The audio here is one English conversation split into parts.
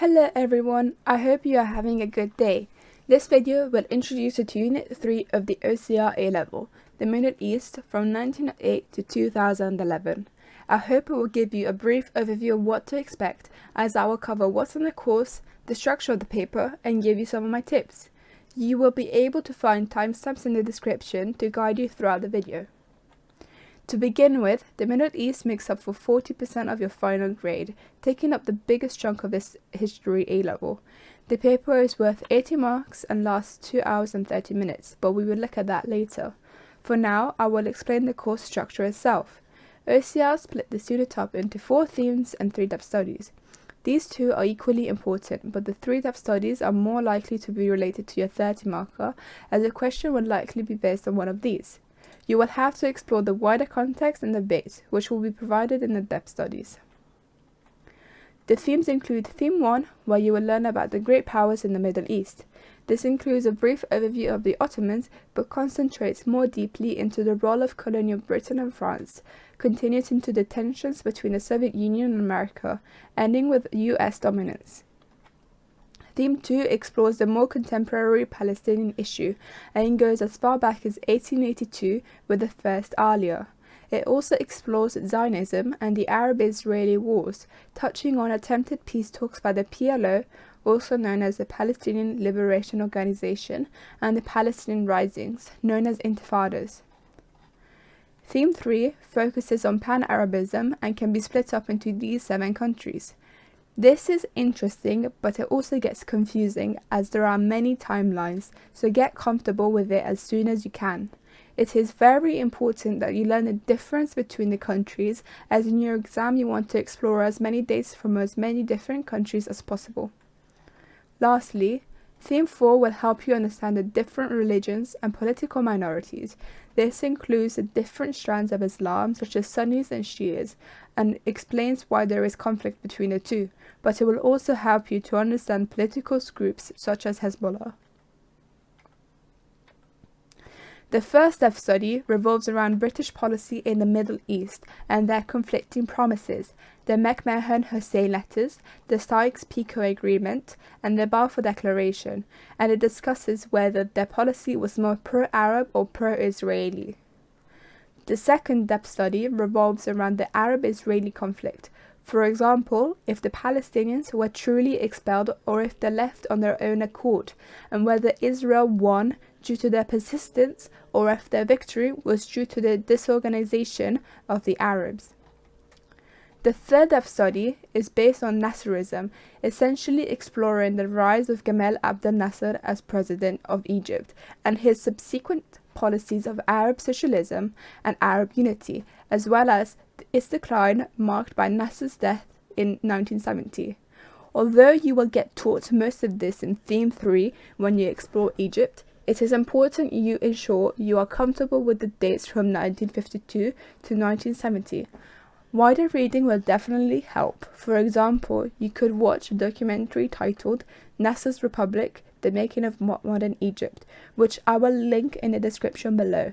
Hello everyone, I hope you are having a good day. This video will introduce you to Unit 3 of the OCR A-Level, the Middle East from 1908 to 2011. I hope it will give you a brief overview of what to expect, as I will cover what's in the course, the structure of the paper, and give you some of my tips. You will be able to find timestamps in the description to guide you throughout the video. To begin with, the Middle East makes up for 40% of your final grade, taking up the biggest chunk of this history A-Level. The paper is worth 80 marks and lasts 2 hours and 30 minutes, but we will look at that later. For now, I will explain the course structure itself. OCR split the unit up into 4 themes and 3 depth studies. These two are equally important, but the 3 depth studies are more likely to be related to your 30 marker, as a question will likely be based on one of these. You will have to explore the wider context and debate, which will be provided in the depth studies. The themes include Theme 1, where you will learn about the great powers in the Middle East. This includes a brief overview of the Ottomans, but concentrates more deeply into the role of colonial Britain and France, continues into the tensions between the Soviet Union and America, ending with US dominance. Theme 2 explores the more contemporary Palestinian issue and goes as far back as 1882 with the first Aliyah. It also explores Zionism and the Arab-Israeli wars, touching on attempted peace talks by the PLO, also known as the Palestinian Liberation Organization, and the Palestinian Risings, known as Intifadas. Theme 3 focuses on Pan-Arabism and can be split up into these 7 countries. This is interesting, but it also gets confusing as there are many timelines, so get comfortable with it as soon as you can. It is very important that you learn the difference between the countries, as in your exam you want to explore as many dates from as many different countries as possible. Lastly, Theme 4 will help you understand the different religions and political minorities. This includes the different strands of Islam, such as Sunnis and Shias, and explains why there is conflict between the two, but it will also help you to understand political groups such as Hezbollah. The first depth study revolves around British policy in the Middle East and their conflicting promises, the McMahon-Hussein letters, the Sykes-Picot Agreement, and the Balfour Declaration, and it discusses whether their policy was more pro-Arab or pro-Israeli. The second depth study revolves around the Arab-Israeli conflict. For example, if the Palestinians were truly expelled or if they left on their own accord, and whether Israel won due to their persistence or if their victory was due to the disorganization of the Arabs. The third depth study is based on Nasserism, essentially exploring the rise of Gamal Abdel Nasser as president of Egypt and his subsequent policies of Arab socialism and Arab unity, as well as its decline marked by Nasser's death in 1970. Although you will get taught most of this in Theme 3 when you explore Egypt, it is important you ensure you are comfortable with the dates from 1952 to 1970. Wider reading will definitely help. For example, you could watch a documentary titled Nasser's Republic, The Making of Modern Egypt, which I will link in the description below.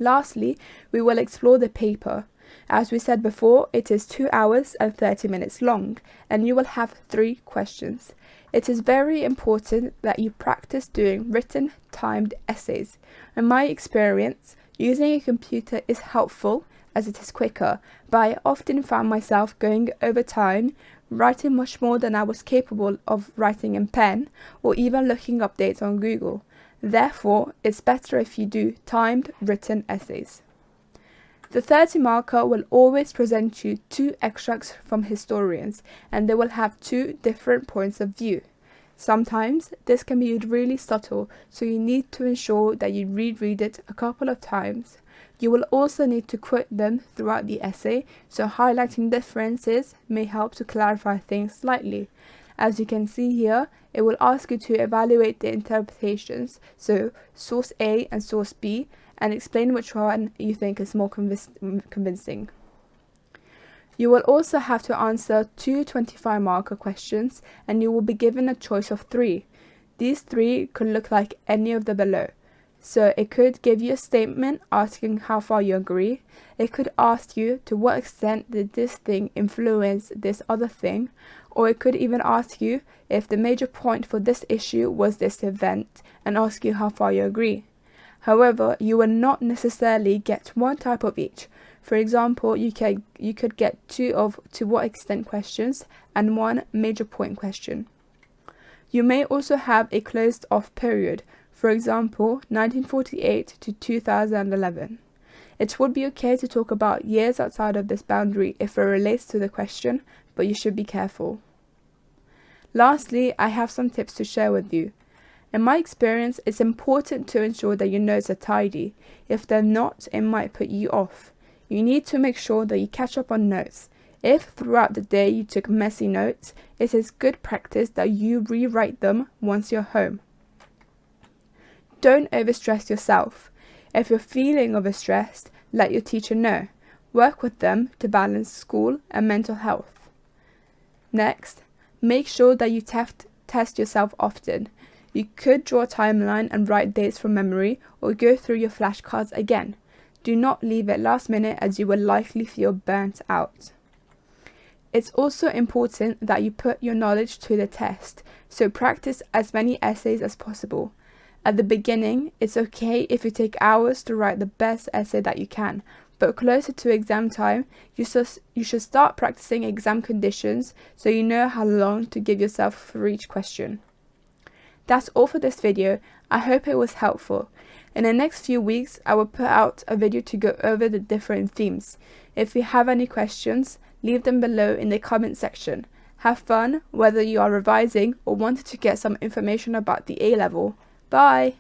Lastly, we will explore the paper. As we said before, it is 2 hours and 30 minutes long, and you will have 3 questions. It is very important that you practice doing written, timed essays. In my experience, using a computer is helpful as it is quicker, but I often found myself going over time, writing much more than I was capable of writing in pen, or even looking up dates on Google. Therefore, it's better if you do timed written essays. The 30 marker will always present you 2 extracts from historians, and they will have 2 different points of view. Sometimes this can be really subtle, so you need to ensure that you reread it a couple of times. You will also need to quote them throughout the essay, so highlighting differences may help to clarify things slightly. As you can see here, it will ask you to evaluate the interpretations, so source A and source B, and explain which one you think is more convincing. You will also have to answer 2 25 marker questions, and you will be given a choice of 3. These 3 could look like any of the below. So it could give you a statement asking how far you agree. It could ask you to what extent did this thing influence this other thing, or it could even ask you if the major point for this issue was this event and ask you how far you agree. However, you will not necessarily get one type of each. For example, you could get two of to what extent questions and one major point question. You may also have a closed off period, for example, 1948 to 2011. It would be okay to talk about years outside of this boundary if it relates to the question, but you should be careful. Lastly, I have some tips to share with you. In my experience, it's important to ensure that your notes are tidy. If they're not, it might put you off. You need to make sure that you catch up on notes. If throughout the day you took messy notes, it is good practice that you rewrite them once you're home. Don't overstress yourself. If you're feeling overstressed, let your teacher know. Work with them to balance school and mental health. Next, make sure that you test yourself often. You could draw a timeline and write dates from memory or go through your flashcards again. Do not leave it last minute as you will likely feel burnt out. It's also important that you put your knowledge to the test, so practice as many essays as possible. At the beginning, it's okay if you take hours to write the best essay that you can, but closer to exam time, you should start practicing exam conditions so you know how long to give yourself for each question. That's all for this video. I hope it was helpful. In the next few weeks, I will put out a video to go over the different themes. If you have any questions, leave them below in the comment section. Have fun, whether you are revising or wanted to get some information about the A-level. Bye!